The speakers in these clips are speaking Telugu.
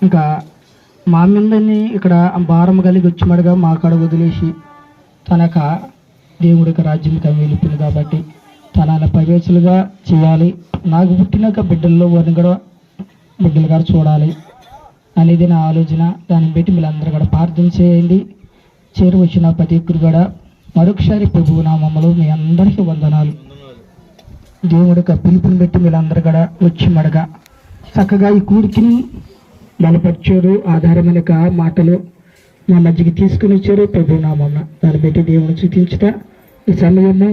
ఇంకా మా మీదని ఇక్కడ భారం కలిగి వచ్చిమడగా మా కాడ వదిలేసి తనక దేవుడికి రాజ్యంకి వెళ్ళిపోయింది కాబట్టి తన పర్యవేక్షలుగా చేయాలి. నాకు పుట్టినాక బిడ్డల్లో వారిని కూడా బిడ్డలు గారు చూడాలి అనేది నా ఆలోచన. దాన్ని బట్టి మీరందరూ కూడా ప్రార్థన చేయండి. చేరు వచ్చిన ప్రతి ఒక్కరు కూడా మరొకసారి ప్రభువు నామములో మీ అందరికీ వందనాలు. దేవుడి యొక్క పిలుపుని బట్టి మీరందరూ కూడా వచ్చి మడగా చక్కగా ఈ కూడికిని బలపరిచారు. ఆధారమైన మాటలు మా మధ్యకి తీసుకుని వచ్చారు ప్రభువు నామమున. దాన్ని బట్టి దేవుని చూపించుట ఈ సమయము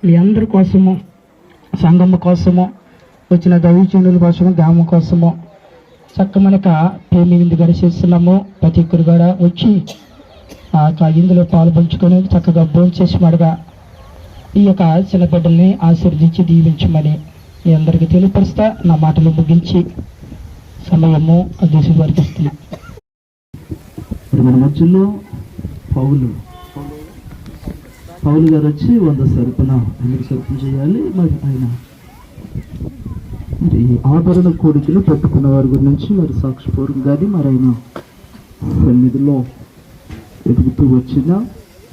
మీ అందరి కోసము, సంఘము కోసము, వచ్చిన దైవజనుల కోసము, గ్రామం కోసము చక్కమనక ప్రేమి విందు కూడా చేస్తున్నాము. ప్రతి ఒక్కరు కూడా వచ్చి ఇందులో పాలు పంచుకొని చక్కగా భోజనం చేసి మడగా ఈ యొక్క చిన్న బిడ్డల్ని ఆశీర్వదించి దీవించమని మీ అందరికీ తెలియపరుస్తా నా మాటలు ముగించి సమయము అధ్యక్షుడు వారికి ఇస్తున్నా. మన మధ్యలో పౌలు గారు వచ్చి 100 సరుకున అన్ని సరుకులు చేయాలి. మరి ఆయన మరి ఆభరణ కోరికలు పెట్టుకున్న వారి గురించి మరి సాక్షిపూర్వకంగాని మరి ఆయన సన్నిధిలో ఎదుగుతూ వచ్చిన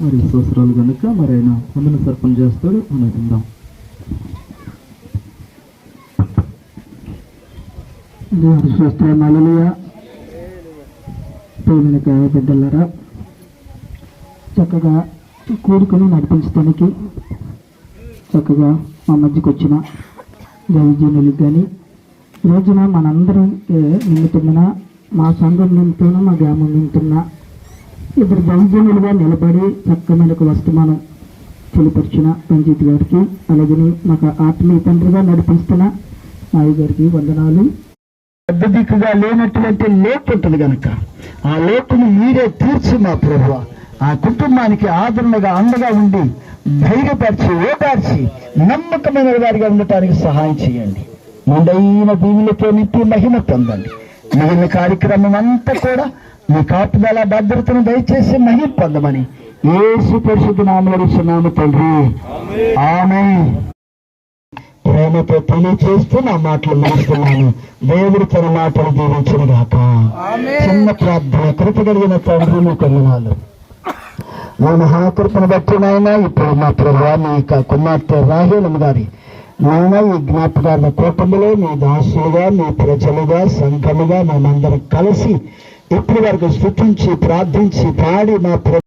మరి సంవత్సరాలు కనుక మరి ఆయన వందన సర్పణ చేస్తాడు. మనం విందాం. దేవుడి స్తోత్రం. హల్లెలూయా. ప్రేమిక బిడ్డలారా, చక్కగా కోరికను నడిపించడానికి చక్కగా మా మధ్యకి వచ్చిన దైవజనులకు కానీ రోజున మనందరం నిమిత్తమున మా సంఘం నిమిత్తమున మా గ్రామం నిమిత్తమున ఇద్దరు దైవజనులుగా నిలబడి చక్కమనకు వస్తమానం తెలిపరిచిన రంజిత్ గారికి, అలాగే మాకు ఆత్మీయ తండ్రిగా నడిపిస్తున్న నాయ గారికి వందనాలు. పెద్ద దిక్కుగా లేనటువంటి లోటు ఉంటుంది కనుక ఆ లోటును మీరే తీర్చి మా ప్రభువా ఆ కుటుంబానికి ఆదరణగా అండగా ఉండి ధైర్యపరిచి ఓదార్చి నమ్మకమైన వారిగా ఉండటానికి సహాయం చేయండి. ముందైన భూములతో నింపి మహిమ పొందండి. మిగిలిన కార్యక్రమం అంతా కూడా మీ కాపుదల భద్రతను దయచేసి మహిమ పొందమని యేసు పరిశుద్ధ నామములో ఇస్తున్నాము తండ్రి. ఆమేన్. ప్రేమతో తెలియచేస్తూ నా మాటలు ముగిస్తున్నాను. దేవుడు తన మాటలు దీవించును గాక. చిన్న ప్రార్థన. కృప కలిగిన తండ్రి మీ వందనాలు. మా మహాకృపను బట్టి నాయన ఇప్పుడు మా ప్రభు మీ కుమార్తె రాహేలమ్మ గారి నాయన ఈ జ్ఞాపకాల కూటమిలో మీ దాసులుగా, మీ ప్రజలుగా, సంఘముగా మేమందరం కలిసి ఇప్పటి వరకు స్తుతించి ప్రార్థించి పాడి మా